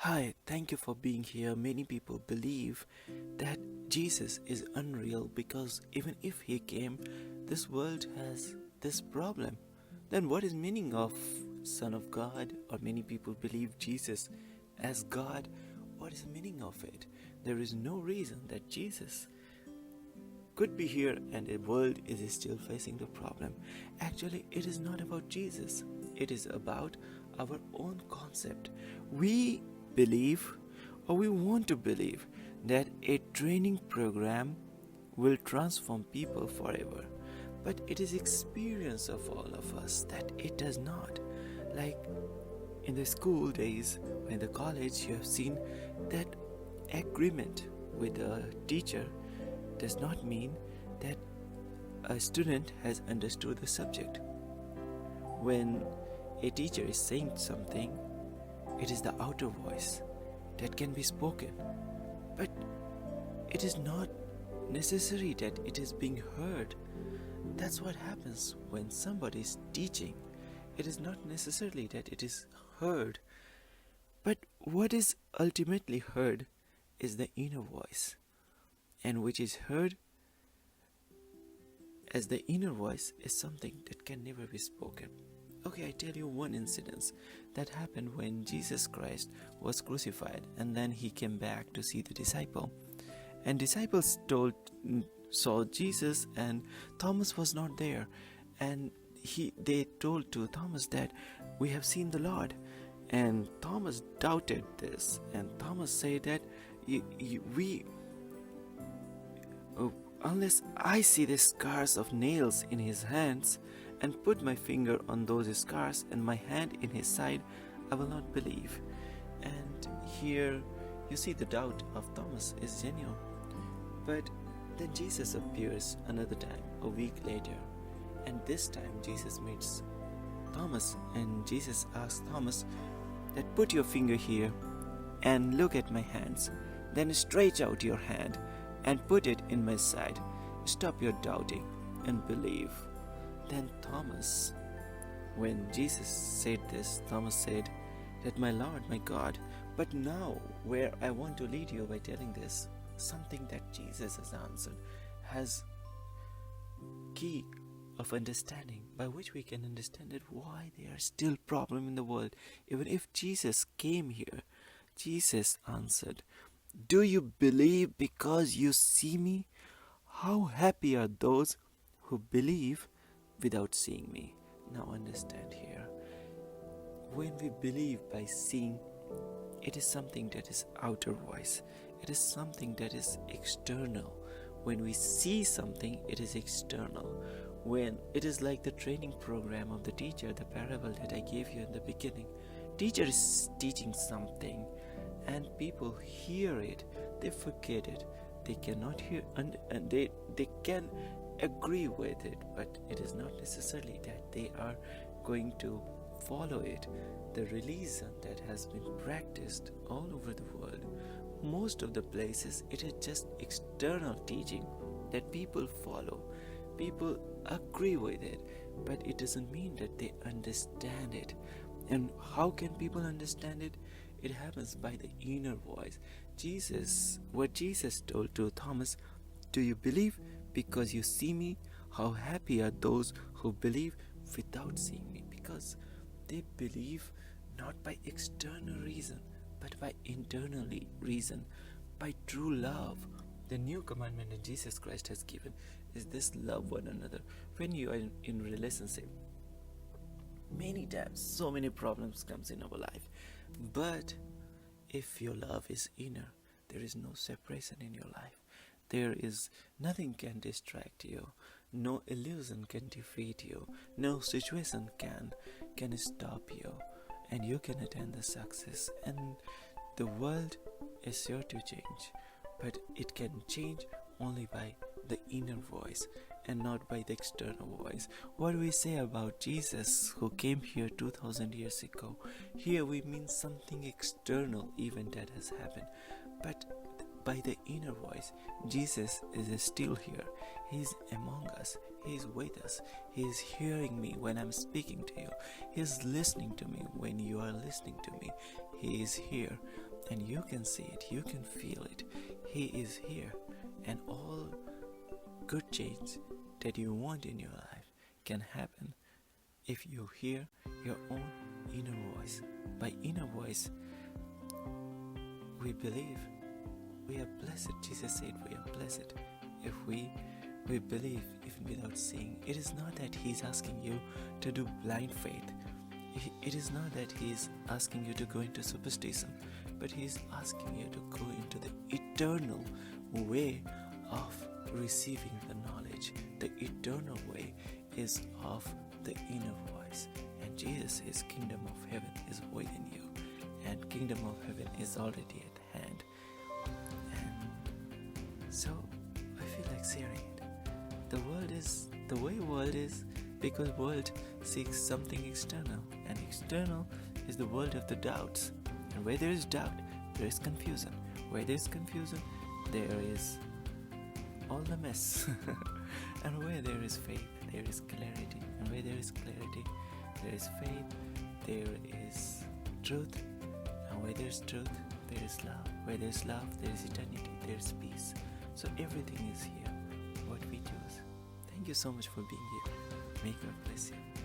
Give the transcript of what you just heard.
Hi, thank you for being here. Many people believe that Jesus is unreal because even if he came, this world has this problem. Then what is meaning of Son of God? Or many people believe Jesus as God. What is the meaning of it? There is no reason that Jesus could be here and the world is still facing the problem. Actually, it is not about Jesus. It is about our own concept. We believe or we want to believe that a training program will transform people forever. But it is experience of all of us that it does not. Like in the school days, in the college, you have seen that agreement with a teacher does not mean that a student has understood the subject. When a teacher is saying something, it is the outer voice that can be spoken, but it is not necessary that it is being heard. That's what happens when somebody is teaching. It is not necessarily that it is heard, but what is ultimately heard is the inner voice, and which is heard as the inner voice is something that can never be spoken. Okay, I tell you one incident that happened when Jesus Christ was crucified and then he came back to see the disciple. And disciples saw Jesus and Thomas was not there. And they told to Thomas that we have seen the Lord. And Thomas doubted this. And Thomas said that unless I see the scars of nails in his hands and put my finger on those scars and my hand in his side, I will not believe. And here you see the doubt of Thomas is genuine. But then Jesus appears another time, a week later. And this time Jesus meets Thomas and Jesus asks Thomas that put your finger here and look at my hands. Then stretch out your hand and put it in my side. Stop your doubting and believe. Then Thomas, when Jesus said this, Thomas said that my Lord, my God, but now where I want to lead you by telling this, something that Jesus has answered has key of understanding by which we can understand that why there are still problems in the world. Even if Jesus came here, Jesus answered, do you believe because you see me? How happy are those who believe without seeing me. Now understand here. When we believe by seeing, it is something that is outer voice. It is something that is external. When we see something, it is external. When it is like the training program of the teacher, the parable that I gave you in the beginning. Teacher is teaching something and people hear it, they forget it. They cannot hear and they can agree with it, but it is not necessarily that they are going to follow it. The religion that has been practiced all over the world, most of the places, it is just external teaching that people follow. People agree with it, but it doesn't mean that they understand it. And how can people understand it? It happens by the inner voice. What Jesus told to Thomas, do you believe because you see me? How happy are those who believe without seeing me? Because they believe not by external reason, but by internal reason, by true love. The new commandment that Jesus Christ has given is this: love one another. When you are in relationship, many times so many problems comes in our life, but if your love is inner, there is no separation in your life. There is nothing can distract you, no illusion can defeat you, no situation can stop you, and you can attain the success. And the world is sure to change, but it can change only by the inner voice and not by the external voice. What we say about Jesus who came here 2000 years ago, here we mean something external event that has happened, but by the inner voice, Jesus is still here. He is among us. He is with us. He is hearing me when I'm speaking to you. He is listening to me when you are listening to me. He is here. and you can see it, you can feel it. He is here, and all good change that you want in your life can happen if you hear your own inner voice. By inner voice, we believe we are blessed. Jesus said we are blessed if we believe even without seeing. It is not that He's asking you to do blind faith. It is not that He is asking you to go into superstition, but He is asking you to go into the eternal way of receiving the knowledge. The eternal way is of the inner voice. And Jesus says kingdom of heaven is within you, and kingdom of heaven is already at hand. And so I feel like sharing it. The way world is because world seeks something external, and external is the world of the doubts. And where there is doubt, there is confusion. Where there is confusion, there is all the mess. And where there is faith, there is clarity. And where there is clarity, there is faith, there is truth. And where there is truth, there is love. Where there is love, there is eternity, there is peace. So everything is here, what we choose. Thank you so much for being here. May God bless you.